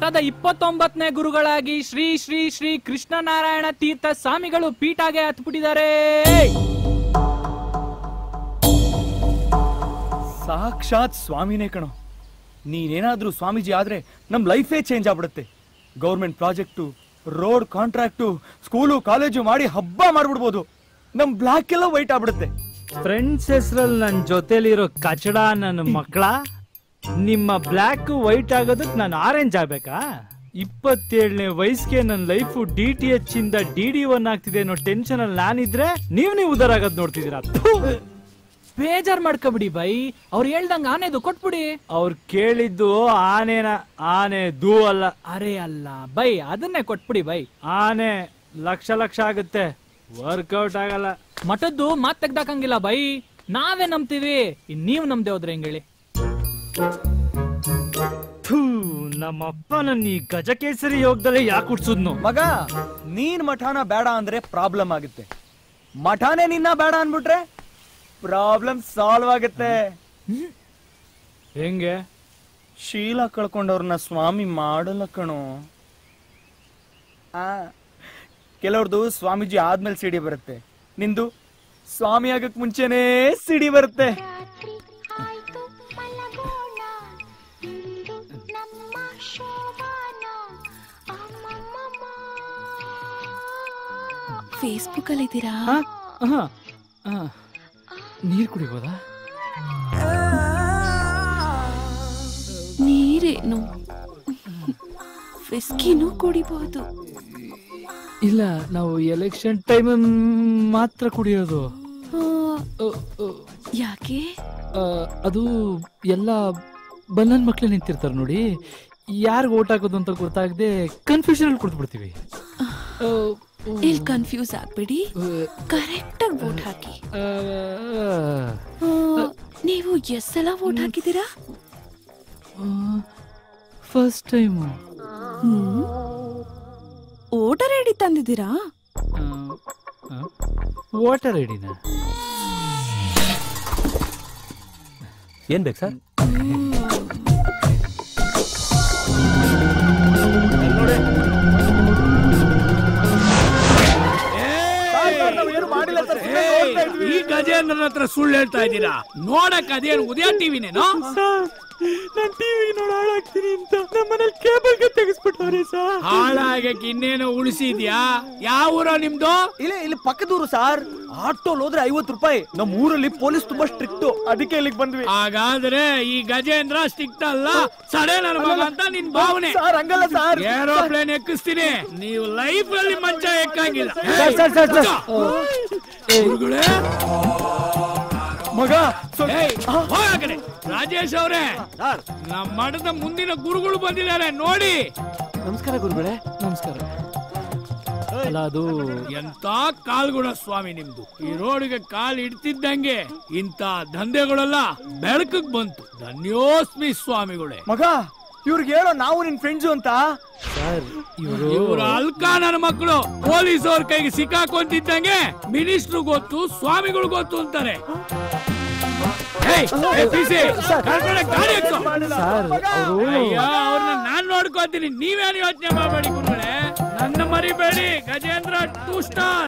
ಮಠದ 29ನೇ ಗುರುಗಳಾಗಿ ಶ್ರೀ ಶ್ರೀ ಶ್ರೀ ಕೃಷ್ಣನಾರಾಯಣ ತೀರ್ಥ ಸ್ವಾಮಿಗಳು ಪೀಠಾಗೆ ಹತ್ಬಿಟ್ಟಿದ್ದಾರೆ. ಸಾಕ್ಷಾತ್ ಸ್ವಾಮಿನೇ ಕಣೋ. ನೀನೇನಾದ್ರೂ ಸ್ವಾಮೀಜಿ ಆದ್ರೆ ನಮ್ ಲೈಫೇ ಚೇಂಜ್ ಆಗ್ಬಿಡುತ್ತೆ. Government project, road contract, school college ಮಾಡಿ ಹಬ್ಬ ಮಾಡ್ಬಿಡ್ಬೋದು. ನಮ್ ಬ್ಲಾಕ್ ಎಲ್ಲ ವೈಟ್ ಆಗ್ಬಿಡುತ್ತೆ. ಫ್ರೆಂಡ್ಸ್ ಹೆಸರಲ್ಲಿ ನನ್ನ ಜೊತೆಲಿರೋ ಕಚಡ ನನ್ನ ಮಕ್ಕಳ, ನಿಮ್ಮ ಬ್ಲ್ಯಾಕ್ ವೈಟ್ ಆಗೋದಕ್ಕೆ ನಾನು ಆರೆಂಜ್ ಆಗ್ಬೇಕಾ? 27ನೇ ವಯಸ್ಸಿಗೆ ನನ್ನ ಲೈಫು DTH ಇಂದ DD1 ಆಗ್ತಿದೆ ಅನ್ನೋ ಟೆನ್ಷನ್ ಅಲ್ಲಿ ನಾನಿದ್ರೆ ನೀವು ಉದಾರ ಆಗೋದ್ ನೋಡ್ತಿದ್ದೀರಾ. ಬೇಜಾರ್ ಮಾಡ್ಕೊಬಿಡಿ ಬೈ, ಅವ್ರು ಹೇಳ್ದಂಗ ಆನೆದು ಕೊಟ್ಬಿಡಿ. ಅವ್ರು ಕೇಳಿದ್ದು ಆನೆನ, ಆನೆ ದೂ ಅಲ್ಲ. ಅರೆ ಅಲ್ಲ ಬೈ, ಅದನ್ನೇ ಕೊಟ್ಬಿಡಿ ಬೈ. ಆನೆ ಲಕ್ಷ ಲಕ್ಷ ಆಗುತ್ತೆ, ವರ್ಕೌಟ್ ಆಗಲ್ಲ. ಮಠದ್ದು ಮಾತ್ ತೆಗ್ದಾಕಂಗಿಲ್ಲ ಬೈ, ನಾವೇ ನಂಬ್ತೀವಿ. ನೀವ್ ನಮ್ದೇ ಹೋದ್ರೆ ಹೆಂಗೇಳಿ? ನಮ್ಮಪ್ಪ ನನ್ನ ಈ ಗಜಕೇಸರಿ ಯೋಗದಲ್ಲೇ ಯಾಕೆ ಹುಡ್ಸುದ್ನು? ಮಗ, ನೀನ್ ಮಠಾನ ಬೇಡ ಅಂದ್ರೆ ಪ್ರಾಬ್ಲಮ್ ಆಗುತ್ತೆ. ಮಠಾನೇ ನಿನ್ನ ಬೇಡ ಅನ್ಬಿಟ್ರೆ ಪ್ರಾಬ್ಲಮ್ ಸಾಲ್ವ್ ಆಗುತ್ತೆ. ಹೆಂಗೆ? ಶೀಲ ಕಳ್ಕೊಂಡವ್ರನ್ನ ಸ್ವಾಮಿ ಮಾಡಲ್ಲ ಕಣೋ. ಕೆಲವ್ರದ್ದು ಸ್ವಾಮೀಜಿ ಆದ್ಮೇಲೆ ಸಿಡಿ ಬರುತ್ತೆ, ನಿಂದು ಸ್ವಾಮಿ ಆಗಕ್ ಮುಂಚೆನೇ ಸಿಡಿ ಬರುತ್ತೆ. ಫೇಸ್ಬುಕ್ ಅಲ್ಲಿ ಇದ್ದೀರಾ? ನೀರ್ ಕುಡಿಬೋದಾ? ನೀರೇನು, ವಿಸ್ಕಿನೂ ಕುಡಿಬಹುದು. ಇಲ್ಲ, ನಾವು ಎಲೆಕ್ಷನ್ ಟೈಮ್ ಮಾತ್ರ ಕುಡಿಯೋದು. ಯಾಕೆ? ಅದು ಎಲ್ಲ ಬಲ್ಲನ್ ಮಕ್ಳು ನಿಂತಿರ್ತಾರೆ ನೋಡಿ, ಯಾರಿಗೆ ಓಟ್ ಹಾಕೋದು ಅಂತ ಗೊತ್ತಾಗದೆ ಕನ್ಫ್ಯೂಷನ್ ಅಲ್ಲಿ ಕುಡಿದ್ಬಿಡ್ತೀವಿ. ಇಲ್ಲಿ ಕನ್ಫ್ಯೂಸ್ ಆಗ್ಬೇಡಿ, ಕರೆಕ್ಟ್ ಆಗಿ ವೋಟ್ ಹಾಕಿ. ನೀವು ಎಷ್ಟು ಸಲ ವೋಟ್ ಹಾಕಿದ್ದೀರಾ? First time. ವೋಟರ್ ಐಡಿ ತಂದಿದ್ದೀರಾ? ವೋಟರ್ ಐಡಿನ ಏನ್ ಬೇಕು ಸರ್? ಈ ಗಜೇಂದ್ರನ ಹತ್ರ ಸುಳ್ಳು ಹೇಳ್ತಾ ಇದ್ದೀರಾ? ನೋಡಕ್ ಅದೇನು ಉದಯ ಟಿವಿನೇನೋ? ನಾನು ಟಿವಿ ನೋಡಿ ಹಾಳಾಗ್ತೀನಿ ಅಂತ ನಮ್ಮನೇಲಿ ಕೇಬಲ್ ತೆಗಿಸ್ಬಿಟ್ಟವ್ರೆ ಸರ್. ಹಾಳಾಗಕ್ಕೆ ಇನ್ನೇನೋ ಉಳಿಸಿದ್ಯಾ? ಯಾವ ಊರ ನಿಮ್ದು? ಇಲ್ಲಿ ಪಕ್ಕದೂರು ಸಾರ್. ಆಟೋಲ್ ಹೋದ್ರೆ 50 ರೂಪಾಯಿ. ನಮ್ಮ ಊರಲ್ಲಿ ಪೊಲೀಸ್ ತುಂಬಾ ಸ್ಟ್ರಿಕ್ಟ್, ಅದಕ್ಕೆ ಇಲ್ಲಿಗೆ ಬಂದ್ವಿ. ಹಾಗಾದ್ರೆ ಈ ಗಜೇಂದ್ರ ಸ್ಟ್ರಿಕ್ಟ್ ಅಲ್ಲ, ಸಡೆ ನನ್ನ ಮಗ ಅಂತ ನಿನ್ ಭಾವನೆ. ಹಂಗಲ್ಲ ಸಾರ್, ಏರೋಪ್ಲೇನ್ ಎಕ್ಕಿಸ್ತೀನಿ, ನೀವು ಲೈಫ್ ಅಲ್ಲಿ ಮಂಚ ಎಕ್ಕಂಗಿಲ್ಲ. ಮಗ ರಾಜೇಶ್ ಅವರೇ, ನಮ್ಮ ಮಠದ ಮುಂದಿನ ಗುರುಗಳು ಬಂದಿದ್ದಾರೆ ನೋಡಿ. ನಮಸ್ಕಾರ ಗುರುಗಳೇ. ನಮಸ್ಕಾರ. ಅಲ್ಲ, ಅದು ಎಂತ ಕಾಲ್ಗುಣ ಸ್ವಾಮಿ ನಿಮ್ದು. ಈ ರೋಡ್ಗೆ ಕಾಲ್ ಇಡ್ತಿದ್ದಂಗೆ ಇಂತ ದಂಧೆಗಳೆಲ್ಲ ಬೆಳಕಿಗೆ ಬಂತು. ಧನ್ಯೋಸ್ಮಿ ಸ್ವಾಮಿಗಳೇ. ಮಗ, ಇವ್ರಿಗೆ ಹೇಳೋ ನಾವು ನಿನ್ ಫ್ರೆಂಡ್ಸು ಅಂತ. ಇವ್ರ ಅಲ್ಕಾ ನನ್ನ ಮಕ್ಕಳು ಪೊಲೀಸ್ ಅವ್ರ ಕೈಗೆ ಸಿಕ್ಕಾಕೊಂತಿದ್ದಂಗೆ ಮಿನಿಸ್ಟ್ರು ಗೊತ್ತು, ಸ್ವಾಮಿಗಳು ಗೊತ್ತು ಅಂತಾರೆ. ಅವ್ರನ್ನ ನಾನ್ ನೋಡ್ಕೋತೀನಿ, ನೀವೇನು ಯೋಚನೆ ಮಾಡಬೇಡಿ ಗುರುಗಳೇ. ನನ್ನ ಮರಿಬೇಡಿ. ಗಜೇಂದ್ರ 2 ಸ್ಟಾರ್.